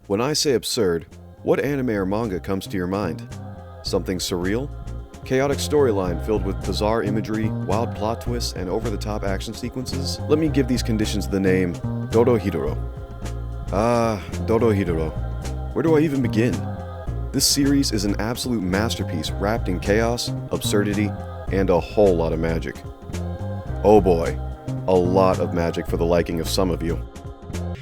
When I say absurd, what anime or manga comes to your mind? Something surreal? Chaotic storyline filled with bizarre imagery, wild plot twists, and over-the-top action sequences? Let me give these conditions the name Dorohedoro. Dorohedoro. Where do I even begin? This series is an absolute masterpiece wrapped in chaos, absurdity, and a whole lot of magic. Oh boy, a lot of magic for the liking of some of you.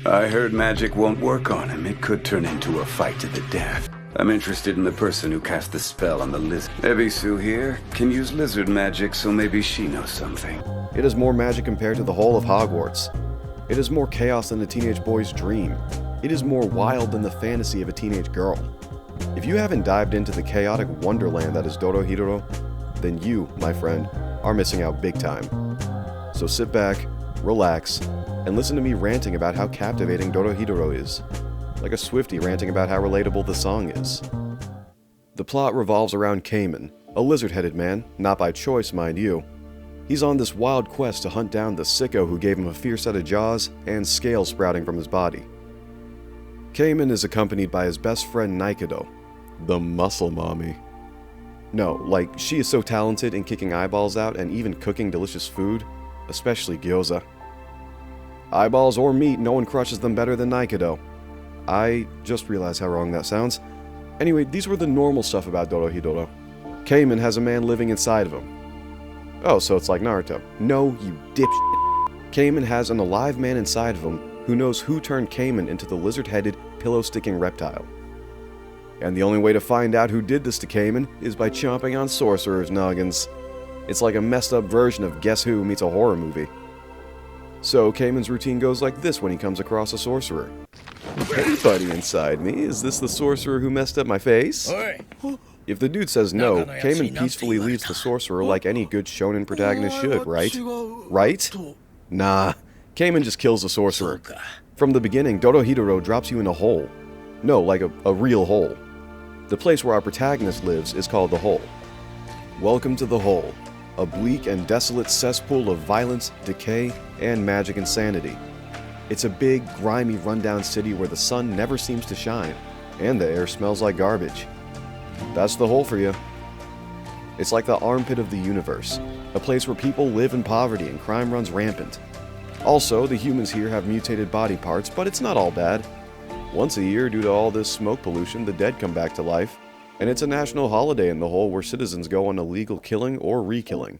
I heard magic won't work on him. It could turn into a fight to the death. I'm interested in the person who cast the spell on the lizard. Ebisu here can use lizard magic, so maybe she knows something. It is more magic compared to the whole of Hogwarts. It is more chaos than a teenage boy's dream. It is more wild than the fantasy of a teenage girl. If you haven't dived into the chaotic wonderland that is Dorohedoro, then you, my friend, are missing out big time. So sit back, relax, and listen to me ranting about how captivating Dorohedoro is. Like a Swiftie ranting about how relatable the song is. The plot revolves around Cayman, a lizard-headed man, not by choice, mind you. He's on this wild quest to hunt down the sicko who gave him a fierce set of jaws and scales sprouting from his body. Cayman is accompanied by his best friend Naruto, the muscle mommy. No, like, she is so talented in kicking eyeballs out and even cooking delicious food, especially gyoza. Eyeballs or meat, no one crushes them better than Naruto. I just realized how wrong that sounds. Anyway, these were the normal stuff about Dorohedoro. Cayman has a man living inside of him. Oh, so it's like Naruto. No, you dipshit. Cayman has an alive man inside of him who knows who turned Cayman into the lizard-headed, pillow-sticking reptile. And the only way to find out who did this to Cayman is by chomping on sorcerers' noggins. It's like a messed up version of Guess Who meets a horror movie. So Cayman's routine goes like this when he comes across a sorcerer. Hey buddy inside me, is this the sorcerer who messed up my face? If the dude says no, Cayman peacefully leaves the sorcerer like any good shonen protagonist should, right? Right? Nah, Cayman just kills the sorcerer. From the beginning, Dorohedoro drops you in a hole. No, like a real hole. The place where our protagonist lives is called the Hole. Welcome to the Hole, a bleak and desolate cesspool of violence, decay, and magic insanity. It's a big, grimy, rundown city where the sun never seems to shine, and the air smells like garbage. That's the Hole for you. It's like the armpit of the universe, a place where people live in poverty and crime runs rampant. Also, the humans here have mutated body parts, but it's not all bad. Once a year, due to all this smoke pollution, the dead come back to life, and it's a national holiday in the Hole where citizens go on illegal killing or re-killing.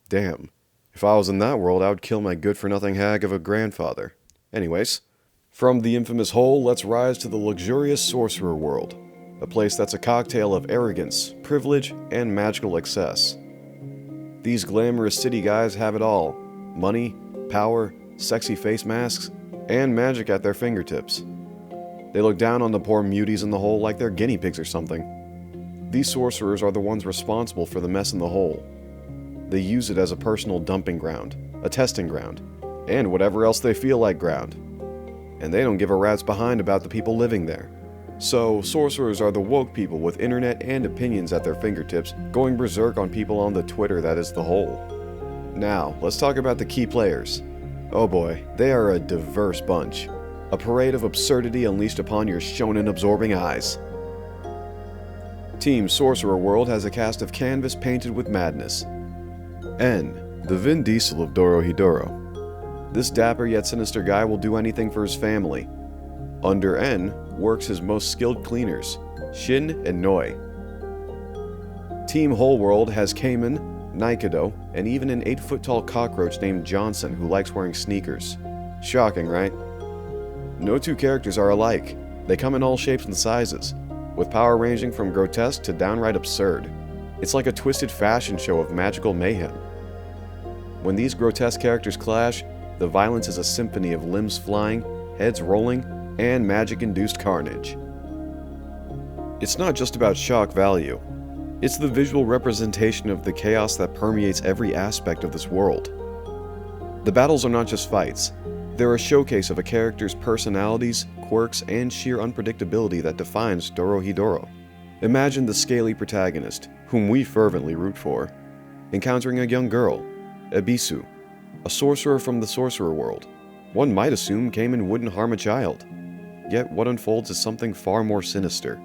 Damn. If I was in that world, I would kill my good-for-nothing hag of a grandfather. Anyways, from the infamous Hole, let's rise to the luxurious sorcerer world, a place that's a cocktail of arrogance, privilege, and magical excess. These glamorous city guys have it all: money, power, sexy face masks, and magic at their fingertips. They look down on the poor muties in the Hole like they're guinea pigs or something. These sorcerers are the ones responsible for the mess in the Hole. They use it as a personal dumping ground, a testing ground, and whatever else they feel like ground. And they don't give a rat's behind about the people living there. So, sorcerers are the woke people with internet and opinions at their fingertips, going berserk on people on the Twitter that is the Hole. Now, let's talk about the key players. Oh boy, they are a diverse bunch. A parade of absurdity unleashed upon your shonen-absorbing eyes. Team Sorcerer World has a cast of canvas painted with madness. N, the Vin Diesel of Dorohedoro. This dapper yet sinister guy will do anything for his family. Under N works his most skilled cleaners, Shin and Noi. Team Whole World has Cayman, Naruto, and even an 8-foot-tall cockroach named Johnson who likes wearing sneakers. Shocking, right? No two characters are alike. They come in all shapes and sizes, with power ranging from grotesque to downright absurd. It's like a twisted fashion show of magical mayhem. When these grotesque characters clash, the violence is a symphony of limbs flying, heads rolling, and magic-induced carnage. It's not just about shock value. It's the visual representation of the chaos that permeates every aspect of this world. The battles are not just fights. They're a showcase of a character's personalities, quirks, and sheer unpredictability that defines Dorohedoro. Imagine the scaly protagonist, whom we fervently root for, encountering a young girl, Ebisu, a sorcerer from the sorcerer world. One might assume Cayman wouldn't harm a child. yet what unfolds is something far more sinister.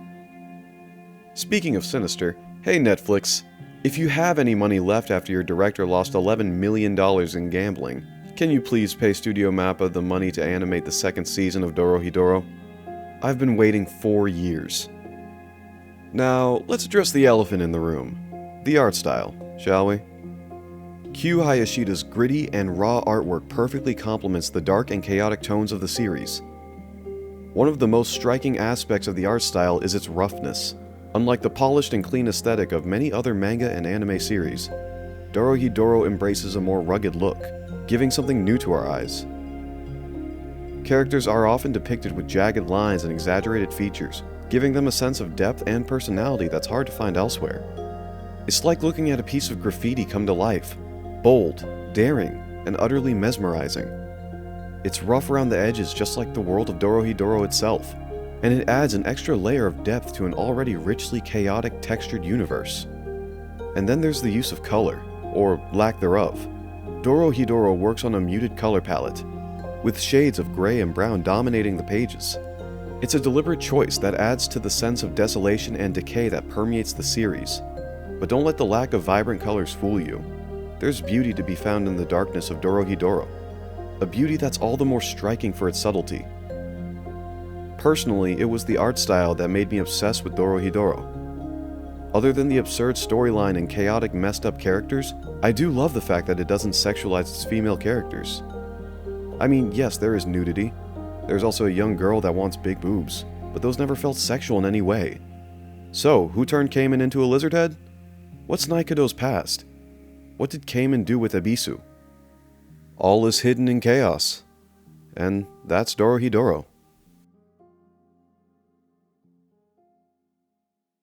Speaking of sinister, hey Netflix, if you have any money left after your director lost $11 million in gambling, can you please pay Studio Mappa the money to animate the second season of Dorohedoro? I've been waiting 4 years. Now, let's address the elephant in the room. The art style, shall we? Q Hayashida's gritty and raw artwork perfectly complements the dark and chaotic tones of the series. One of the most striking aspects of the art style is its roughness. Unlike the polished and clean aesthetic of many other manga and anime series, Dorohedoro embraces a more rugged look, giving something new to our eyes. Characters are often depicted with jagged lines and exaggerated features, giving them a sense of depth and personality that's hard to find elsewhere. It's like looking at a piece of graffiti come to life, bold, daring, and utterly mesmerizing. It's rough around the edges just like the world of Dorohedoro itself, and it adds an extra layer of depth to an already richly chaotic textured universe. And then there's the use of color, or lack thereof. Dorohedoro works on a muted color palette, with shades of gray and brown dominating the pages. It's a deliberate choice that adds to the sense of desolation and decay that permeates the series. But don't let the lack of vibrant colors fool you. There's beauty to be found in the darkness of Dorohedoro, a beauty that's all the more striking for its subtlety. Personally, it was the art style that made me obsessed with Dorohedoro. Other than the absurd storyline and chaotic messed up characters, I do love the fact that it doesn't sexualize its female characters. I mean, yes, there is nudity. There's also a young girl that wants big boobs, but those never felt sexual in any way. So, who turned Cayman into a lizard head? What's Naikado's past? What did Cayman do with Ebisu? All is hidden in chaos. And that's Dorohedoro.